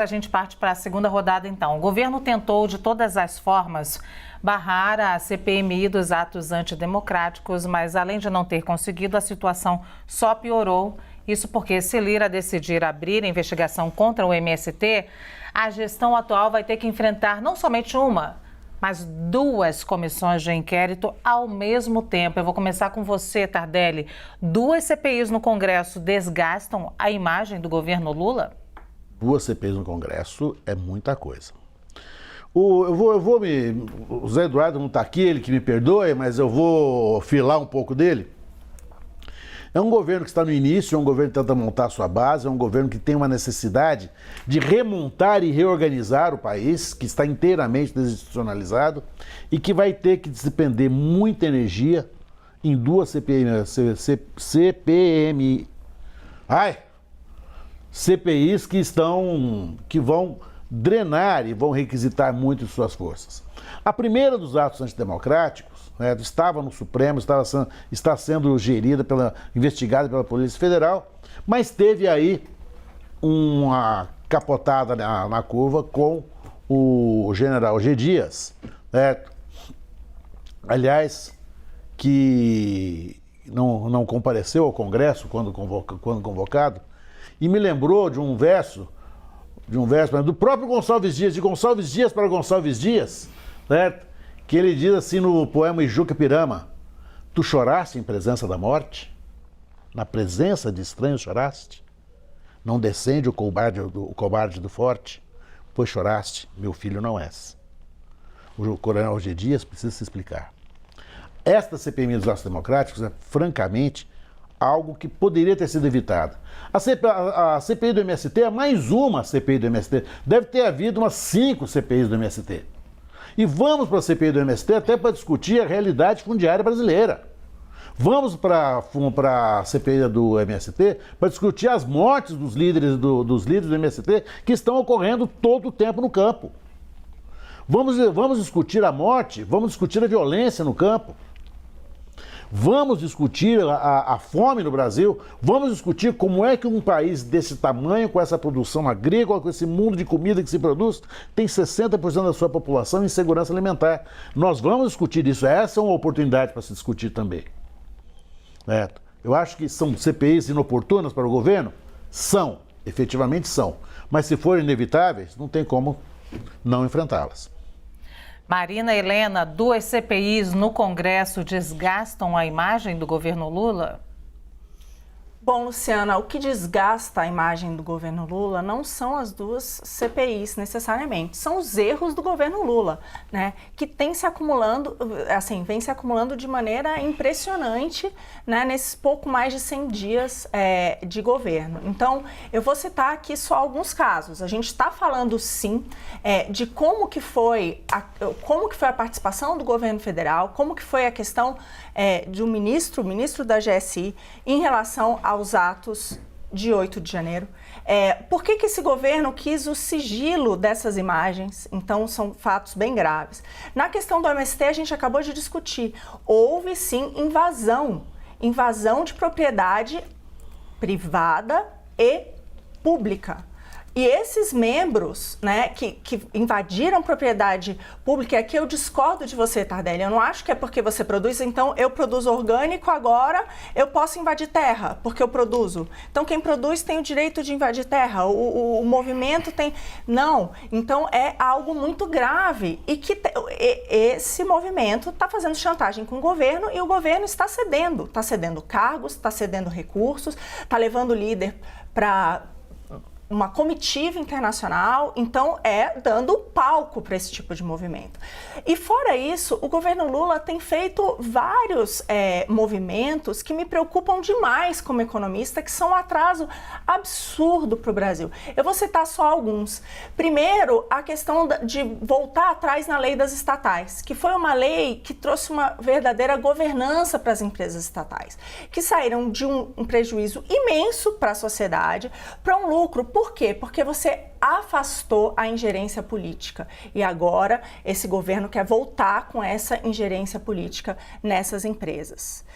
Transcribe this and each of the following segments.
A gente parte para a segunda rodada, então. O governo tentou, de todas as formas, barrar a CPMI dos atos antidemocráticos, mas, além de não ter conseguido, a situação só piorou. Isso porque, se Lira decidir abrir a investigação contra o MST, a gestão atual vai ter que enfrentar não somente uma, mas duas comissões de inquérito ao mesmo tempo. Eu vou começar com você, Tardelli. Duas CPIs no Congresso desgastam a imagem do governo Lula? Duas CPIs no Congresso é muita coisa. O Zé Eduardo não está aqui, ele que me perdoe, mas eu vou filar um pouco dele. É um governo que está no início, é um governo que tenta montar a sua base, é um governo que tem uma necessidade de remontar e reorganizar o país, que está inteiramente desinstitucionalizado e que vai ter que despender muita energia em duas CPIs que vão drenar e vão requisitar muito de suas forças. A primeira dos atos antidemocráticos, estava no Supremo, está sendo investigada pela Polícia Federal, mas teve aí uma capotada na curva com o general G. Dias, aliás, que não compareceu ao Congresso quando convocado, e me lembrou de um verso do próprio Gonçalves Dias, de Gonçalves Dias para Gonçalves Dias, que ele diz assim no poema Ijuca Pirama: tu choraste em presença da morte? Na presença de estranhos choraste? Não descende o cobarde do forte? Pois choraste, meu filho não és. O coronel G. Dias precisa se explicar. Esta CPMI dos atos democráticos é, francamente, algo que poderia ter sido evitado. A CPI do MST é mais uma CPI do MST. Deve ter havido umas 5 CPIs do MST. E vamos para a CPI do MST até para discutir a realidade fundiária brasileira. Vamos para a CPI do MST para discutir as mortes dos líderes do MST que estão ocorrendo todo o tempo no campo. Vamos discutir a morte, vamos discutir a violência no campo. Vamos discutir a fome no Brasil, vamos discutir como é que um país desse tamanho, com essa produção agrícola, com esse mundo de comida que se produz, tem 60% da sua população em segurança alimentar. Nós vamos discutir isso, essa é uma oportunidade para se discutir também. Eu acho que são CPIs inoportunas para o governo? São, efetivamente são. Mas se forem inevitáveis, não tem como não enfrentá-las. Marina Helena, duas CPIs no Congresso desgastam a imagem do governo Lula? Bom, Luciana, o que desgasta a imagem do governo Lula não são as duas CPIs necessariamente, são os erros do governo Lula, que vem se acumulando de maneira impressionante, nesses pouco mais de 100 dias de governo. Então, eu vou citar aqui só alguns casos. A gente está falando, sim, de como que foi a participação do governo federal, como que foi a questão do ministro da GSI em relação aos atos de 8 de janeiro. Por que esse governo quis o sigilo dessas imagens? Então, são fatos bem graves. Na questão do MST, a gente acabou de discutir. Houve, sim, invasão de propriedade privada e pública. E esses membros, que invadiram propriedade pública, aqui eu discordo de você, Tardelli. Eu não acho que é porque você produz, então eu produzo orgânico, agora eu posso invadir terra, porque eu produzo. Então quem produz tem o direito de invadir terra, o movimento tem... Não, então é algo muito grave e que esse movimento está fazendo chantagem com o governo e o governo está cedendo cargos, está cedendo recursos, está levando o líder para uma comitiva internacional, então dando palco para esse tipo de movimento. E fora isso, o governo Lula tem feito vários movimentos que me preocupam demais como economista, que são um atraso absurdo para o Brasil. Eu vou citar só alguns. Primeiro, a questão de voltar atrás na lei das estatais, que foi uma lei que trouxe uma verdadeira governança para as empresas estatais, que saíram de um prejuízo imenso para a sociedade, para um lucro. Por quê? Porque você afastou a ingerência política e agora esse governo quer voltar com essa ingerência política nessas empresas.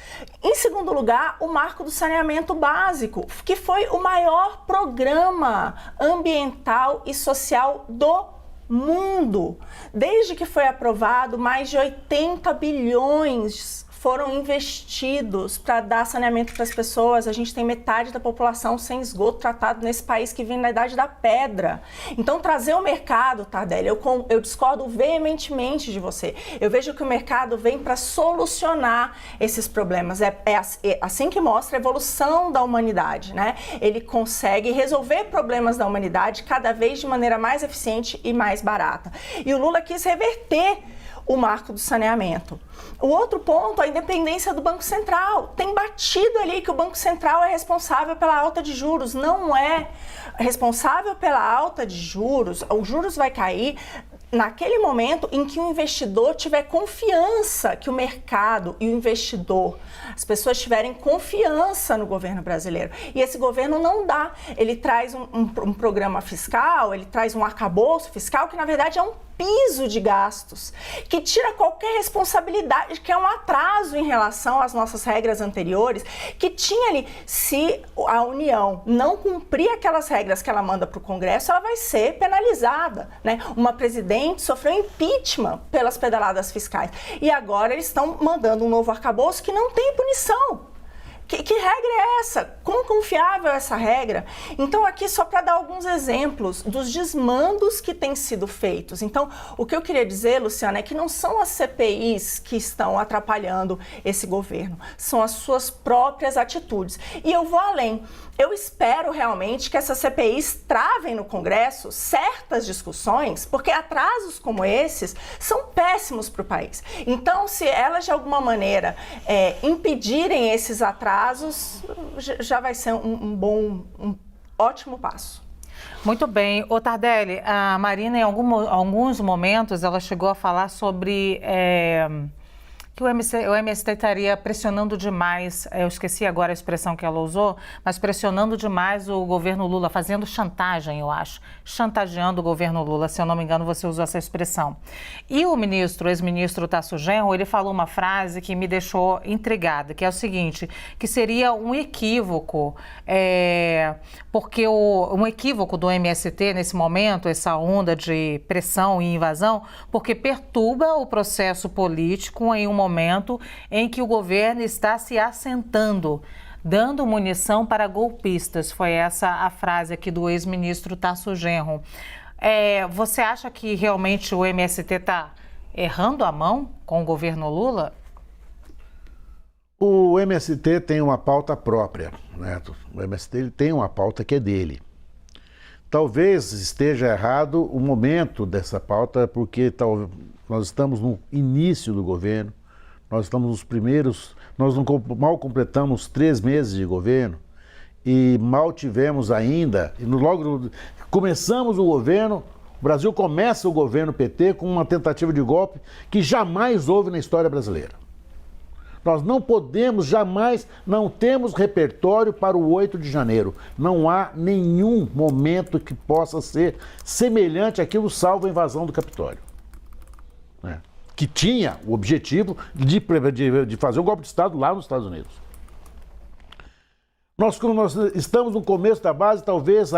Em segundo lugar, o marco do saneamento básico, que foi o maior programa ambiental e social do mundo. Desde que foi aprovado, mais de 80 bilhões foram investidos para dar saneamento para as pessoas. A gente tem metade da população sem esgoto tratado nesse país que vive na idade da pedra. Então, trazer o mercado, Tardelli, eu discordo veementemente de você. Eu vejo que o mercado vem para solucionar esses problemas. É assim que mostra a evolução da humanidade, né? Ele consegue resolver problemas da humanidade cada vez de maneira mais eficiente e mais barata. E o Lula quis reverter o marco do saneamento. O outro ponto, a independência do Banco Central. Tem batido ali que o Banco Central é responsável pela alta de juros. Não é responsável pela alta de juros. Os juros vai cair naquele momento em que o investidor tiver confiança, que o mercado e o investidor, as pessoas tiverem confiança no governo brasileiro. E esse governo não dá. Ele traz um programa fiscal, ele traz um arcabouço fiscal que, na verdade, é um piso de gastos, que tira qualquer responsabilidade, que é um atraso em relação às nossas regras anteriores, que tinha ali, se a União não cumprir aquelas regras que ela manda para o Congresso, ela vai ser penalizada, né? Uma presidente sofreu impeachment pelas pedaladas fiscais e agora eles estão mandando um novo arcabouço que não tem punição. Que regra é essa? Quão confiável é essa regra? Então, aqui só para dar alguns exemplos dos desmandos que têm sido feitos. Então, o que eu queria dizer, Luciana, é que não são as CPIs que estão atrapalhando esse governo, são as suas próprias atitudes. E eu vou além. Eu espero realmente que essas CPIs travem no Congresso certas discussões, porque atrasos como esses são péssimos para o país. Então, se elas de alguma maneira impedirem esses atrasos, já vai ser um ótimo passo. Muito bem. Ô Tardelli, a Marina em alguns momentos ela chegou a falar sobre que o MST estaria pressionando demais, eu esqueci agora a expressão que ela usou, mas pressionando demais o governo Lula, fazendo chantagem, eu acho, chantageando o governo Lula, se eu não me engano você usou essa expressão. E o ex-ministro Tasso Genro, ele falou uma frase que me deixou intrigada, que é o seguinte, que seria um equívoco, porque um equívoco do MST nesse momento, essa onda de pressão e invasão, porque perturba o processo político em um momento em que o governo está se assentando, dando munição para golpistas. Foi essa a frase aqui do ex-ministro Tasso Genro. Você acha que realmente o MST está errando a mão com o governo Lula? O MST tem uma pauta própria, né? O MST ele tem uma pauta que é dele. Talvez esteja errado o momento dessa pauta, porque nós estamos no início do governo, nós estamos nos primeiros, mal completamos 3 meses de governo e mal tivemos ainda, e logo começamos o governo, o Brasil começa o governo PT com uma tentativa de golpe que jamais houve na história brasileira. Nós não podemos jamais, não temos repertório para o 8 de janeiro. Não há nenhum momento que possa ser semelhante àquilo, salvo a invasão do Capitólio, né? Que tinha o objetivo de fazer um golpe de Estado lá nos Estados Unidos. Nós estamos no começo da base, talvez,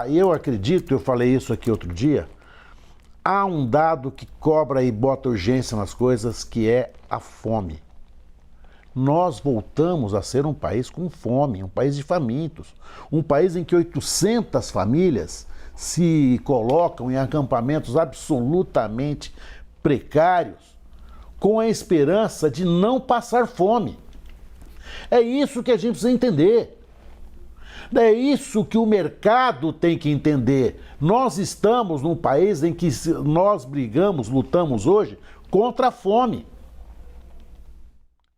eu acredito, eu falei isso aqui outro dia, há um dado que cobra e bota urgência nas coisas, que é a fome. Nós voltamos a ser um país com fome, um país de famintos, um país em que 800 famílias se colocam em acampamentos absolutamente precários, com a esperança de não passar fome. É isso que a gente precisa entender. É isso que o mercado tem que entender. Nós estamos num país em que nós lutamos hoje contra a fome.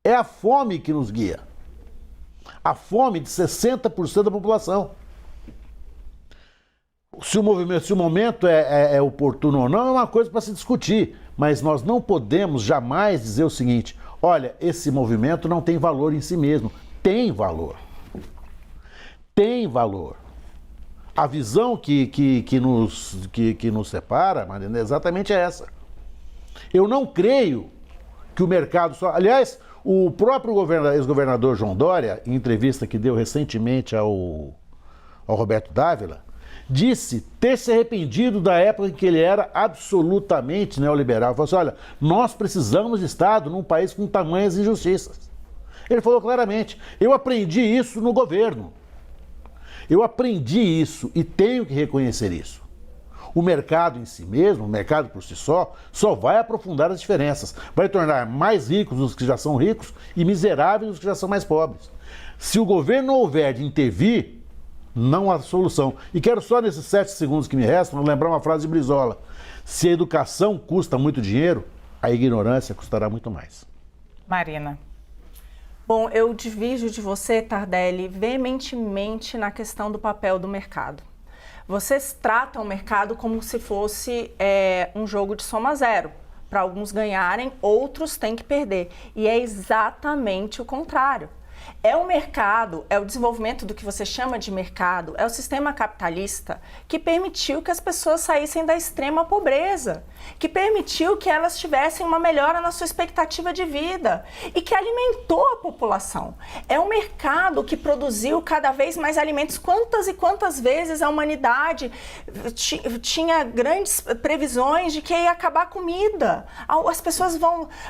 É a fome que nos guia. A fome de 60% da população. Se o momento é oportuno ou não, é uma coisa para se discutir. Mas nós não podemos jamais dizer o seguinte: olha, esse movimento não tem valor em si mesmo. Tem valor. Tem valor. A visão que nos separa, Marina, é exatamente essa. Eu não creio que o mercado só... Aliás, o próprio ex-governador João Dória, em entrevista que deu recentemente ao Roberto Dávila, disse ter se arrependido da época em que ele era absolutamente neoliberal. Falou assim, olha, nós precisamos de Estado num país com tamanhas injustiças. Ele falou claramente, eu aprendi isso no governo. Eu aprendi isso e tenho que reconhecer isso. O mercado em si mesmo, o mercado por si só vai aprofundar as diferenças. Vai tornar mais ricos os que já são ricos e miseráveis os que já são mais pobres. Se o governo não houver de intervir, não há solução. E quero só nesses 7 segundos que me restam lembrar uma frase de Brizola. Se a educação custa muito dinheiro, a ignorância custará muito mais. Marina. Bom, eu divido de você, Tardelli, veementemente na questão do papel do mercado. Vocês tratam o mercado como se fosse um jogo de soma zero. Para alguns ganharem, outros têm que perder. E é exatamente o contrário. É o mercado, é o desenvolvimento do que você chama de mercado, é o sistema capitalista que permitiu que as pessoas saíssem da extrema pobreza, que permitiu que elas tivessem uma melhora na sua expectativa de vida e que alimentou a população. É o mercado que produziu cada vez mais alimentos. Quantas e quantas vezes a humanidade tinha grandes previsões de que ia acabar a comida,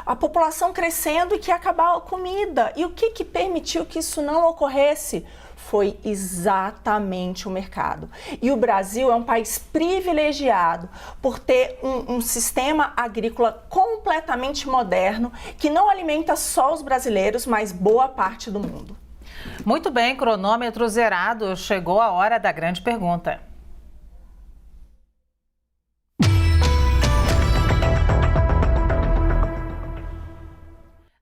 a população crescendo e que ia acabar a comida. E o que permitiu que isso não ocorresse? Foi exatamente o mercado. E o Brasil é um país privilegiado por ter um sistema agrícola completamente moderno, que não alimenta só os brasileiros, mas boa parte do mundo. Muito bem, cronômetro zerado. Chegou a hora da grande pergunta.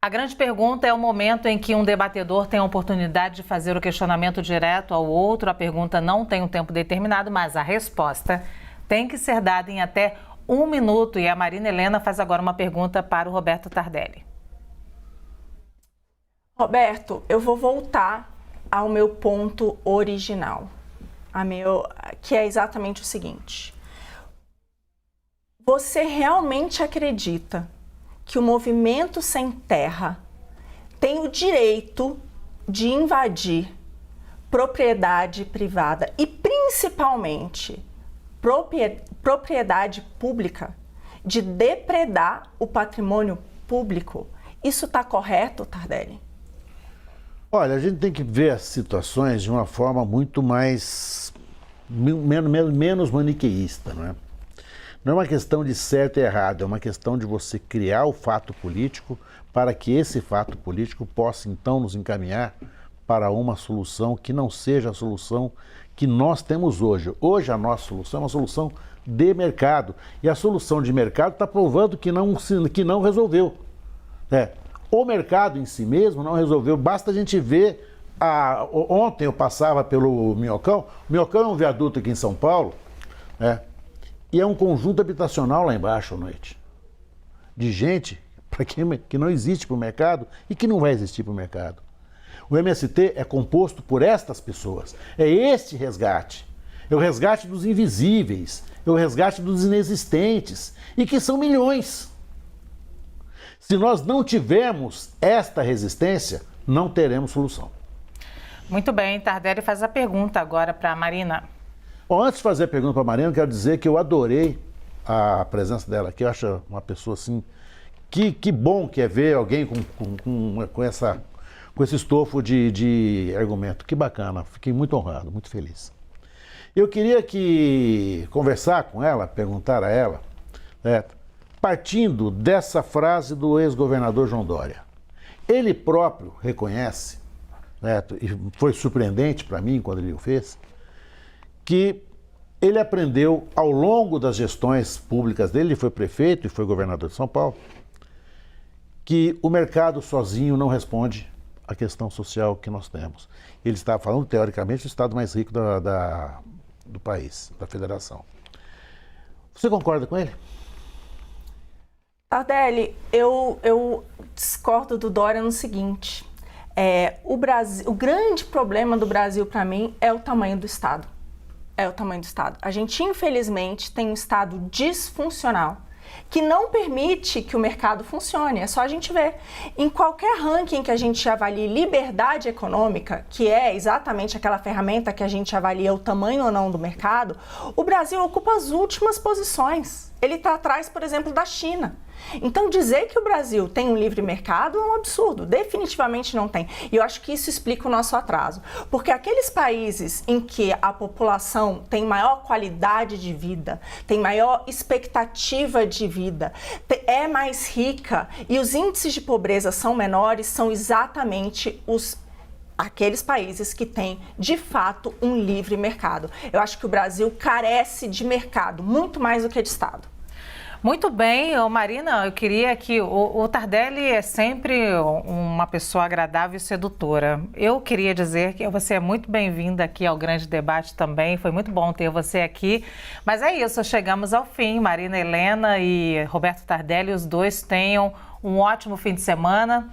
A grande pergunta é o momento em que um debatedor tem a oportunidade de fazer o questionamento direto ao outro. A pergunta não tem um tempo determinado, mas a resposta tem que ser dada em até 1 minuto. E a Marina Helena faz agora uma pergunta para o Roberto Tardelli. Roberto, eu vou voltar ao meu ponto original, que é exatamente o seguinte. Você realmente acredita que o movimento sem terra tem o direito de invadir propriedade privada e, principalmente, propriedade pública, de depredar o patrimônio público? Isso está correto, Tardelli? Olha, a gente tem que ver as situações de uma forma muito menos maniqueísta, não é? Não é uma questão de certo e errado, é uma questão de você criar o fato político para que esse fato político possa então nos encaminhar para uma solução que não seja a solução que nós temos hoje. Hoje a nossa solução é uma solução de mercado. E a solução de mercado está provando que não resolveu. O mercado em si mesmo não resolveu. Basta a gente ver... Ontem eu passava pelo Minhocão. O Minhocão é um viaduto aqui em São Paulo, e é um conjunto habitacional lá embaixo à noite. De gente que não existe para o mercado e que não vai existir para o mercado. O MST é composto por estas pessoas. É este resgate. É o resgate dos invisíveis. É o resgate dos inexistentes. E que são milhões. Se nós não tivermos esta resistência, não teremos solução. Muito bem, Tardelli faz a pergunta agora para a Marina. Bom, antes de fazer a pergunta para a Marina, quero dizer que eu adorei a presença dela aqui. Eu acho uma pessoa assim, que bom que é ver alguém com esse estofo de argumento. Que bacana, fiquei muito honrado, muito feliz. Eu queria conversar com ela, perguntar a ela, partindo dessa frase do ex-governador João Dória. Ele próprio reconhece, e foi surpreendente para mim quando ele o fez, que ele aprendeu ao longo das gestões públicas dele, ele foi prefeito e foi governador de São Paulo, que o mercado sozinho não responde à questão social que nós temos. Ele estava falando, teoricamente, do estado mais rico do país, da federação. Você concorda com ele? Tardelli, eu discordo do Dória no seguinte, o grande problema do Brasil para mim é o tamanho do Estado. é o tamanho do Estado. A gente, infelizmente, tem um Estado disfuncional que não permite que o mercado funcione. É só a gente ver. Em qualquer ranking que a gente avalie liberdade econômica, que é exatamente aquela ferramenta que a gente avalia o tamanho ou não do mercado, o Brasil ocupa as últimas posições. Ele está atrás, por exemplo, da China. Então, dizer que o Brasil tem um livre mercado é um absurdo, definitivamente não tem. E eu acho que isso explica o nosso atraso. Porque aqueles países em que a população tem maior qualidade de vida, tem maior expectativa de vida, é mais rica e os índices de pobreza são menores, são exatamente aqueles países que têm, de fato, um livre mercado. Eu acho que o Brasil carece de mercado, muito mais do que de Estado. Muito bem, Marina, eu queria que o Tardelli é sempre uma pessoa agradável e sedutora. Eu queria dizer que você é muito bem-vinda aqui ao Grande Debate também, foi muito bom ter você aqui. Mas é isso, chegamos ao fim. Marina Helena e Roberto Tardelli, os dois tenham um ótimo fim de semana.